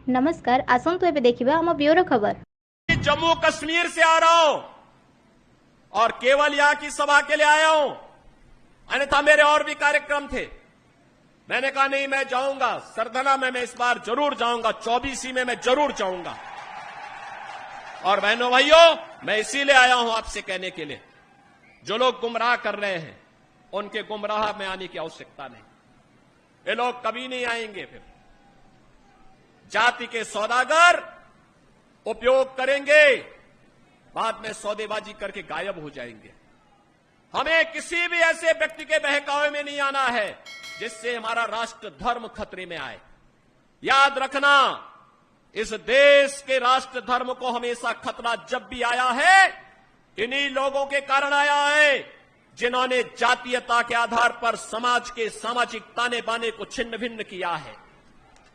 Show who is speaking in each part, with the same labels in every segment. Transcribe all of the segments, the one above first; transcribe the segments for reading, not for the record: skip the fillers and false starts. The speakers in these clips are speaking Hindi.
Speaker 1: नमस्कार आसंतु एबे देखिबा हम ब्यूरो खबर।
Speaker 2: जम्मू कश्मीर से आ रहा हूं और केवल यहां की सभा के लिए आया हूं, अन्यथा मेरे और भी कार्यक्रम थे। मैंने कहा नहीं, मैं जाऊंगा सरधना में, मैं इस बार जरूर जाऊंगा, 24 में मैं जरूर जाऊंगा। और बहनों भाइयों, मैं इसीलिए आया हूं आपसे कहने के लिए, जो लोग गुमराह कर रहे हैं उनके गुमराह में आने की आवश्यकता नहीं। ये लोग कभी नहीं आएंगे। फिर जाति के सौदागर उपयोग करेंगे, बाद में सौदेबाजी करके गायब हो जाएंगे। हमें किसी भी ऐसे व्यक्ति के बहकावे में नहीं आना है जिससे हमारा राष्ट्र धर्म खतरे में आए। याद रखना, इस देश के राष्ट्र धर्म को हमेशा खतरा जब भी आया है, इन्हीं लोगों के कारण आया है जिन्होंने जातीयता के आधार पर समाज के सामाजिक ताने बाने को छिन्न भिन्न किया है,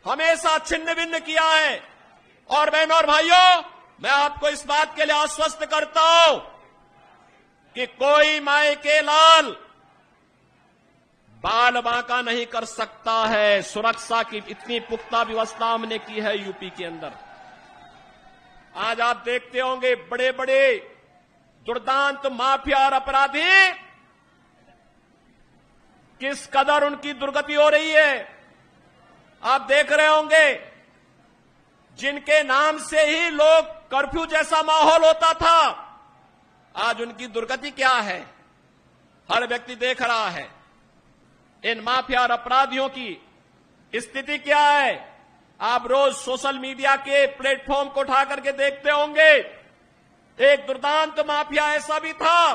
Speaker 2: हमेशा छिन्न भिन्न किया है। और बहनों और भाइयों, मैं आपको इस बात के लिए आश्वस्त करता हूं कि कोई माए के लाल बाल बांका नहीं कर सकता है। सुरक्षा की इतनी पुख्ता व्यवस्था हमने की है यूपी के अंदर। आज आप देखते होंगे बड़े बड़े दुर्दांत माफिया और अपराधी किस कदर उनकी दुर्गति हो रही है। आप देख रहे होंगे, जिनके नाम से ही लोग कर्फ्यू जैसा माहौल होता था, आज उनकी दुर्गति क्या है हर व्यक्ति देख रहा है। इन माफिया और अपराधियों की स्थिति क्या है, आप रोज सोशल मीडिया के प्लेटफॉर्म को उठा करके देखते होंगे। एक दुर्दांत माफिया ऐसा भी था,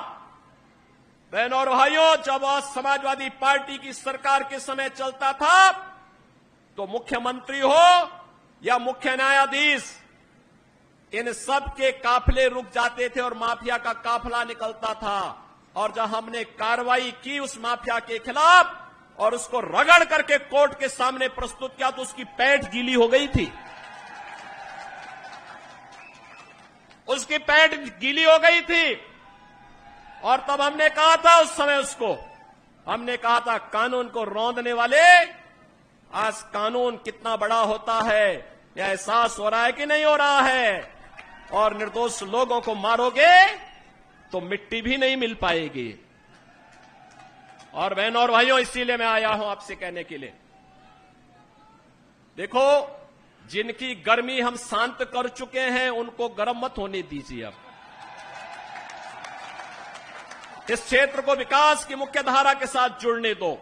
Speaker 2: बहनों और भाइयों, जब आज समाजवादी पार्टी की सरकार के समय चलता था तो मुख्यमंत्री हो या मुख्य न्यायाधीश, इन सब के काफिले रुक जाते थे और माफिया का काफिला निकलता था। और जब हमने कार्रवाई की उस माफिया के खिलाफ और उसको रगड़ करके कोर्ट के सामने प्रस्तुत किया तो उसकी पैंट गीली हो गई थी, उसकी पैंट गीली हो गई थी। और तब हमने कहा था, उस समय उसको हमने कहा था, कानून को रौंदने वाले, आज कानून कितना बड़ा होता है यह एहसास हो रहा है कि नहीं हो रहा है। और निर्दोष लोगों को मारोगे तो मिट्टी भी नहीं मिल पाएगी। और बहनों और भाइयों, इसीलिए मैं आया हूं आपसे कहने के लिए, देखो, जिनकी गर्मी हम शांत कर चुके हैं उनको गर्म मत होने दीजिए। अब इस क्षेत्र को विकास की मुख्य धारा के साथ जुड़ने दो।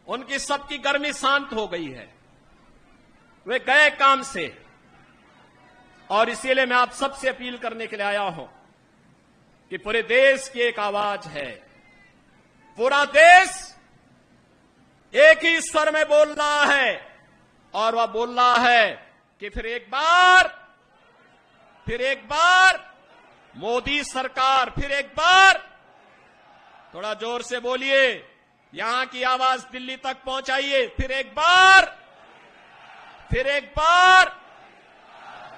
Speaker 2: उनकी सबकी गर्मी शांत हो गई है, वे गए काम से। और इसीलिए मैं आप सबसे अपील करने के लिए आया हूं कि पूरे देश की एक आवाज है, पूरा देश एक ही स्वर में बोल रहा है। और वह बोल रहा है कि फिर एक बार मोदी सरकार, फिर एक बार, थोड़ा जोर से बोलिए, यहां की आवाज दिल्ली तक पहुंचाइए, फिर एक बार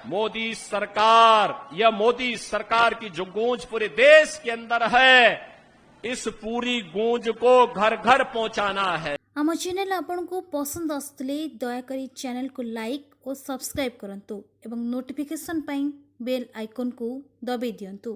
Speaker 2: मोदी सरकार। यह मोदी सरकार की जो गूंज पूरे देश के अंदर है, इस पूरी गूंज को घर घर पहुंचाना है।
Speaker 3: आम चैनल आपन को पसंद आसले दयाकरी चैनल को लाइक और सब्सक्राइब करंतु एवं नोटिफिकेशन पाई बेल आइकन को दबाई दियंतु।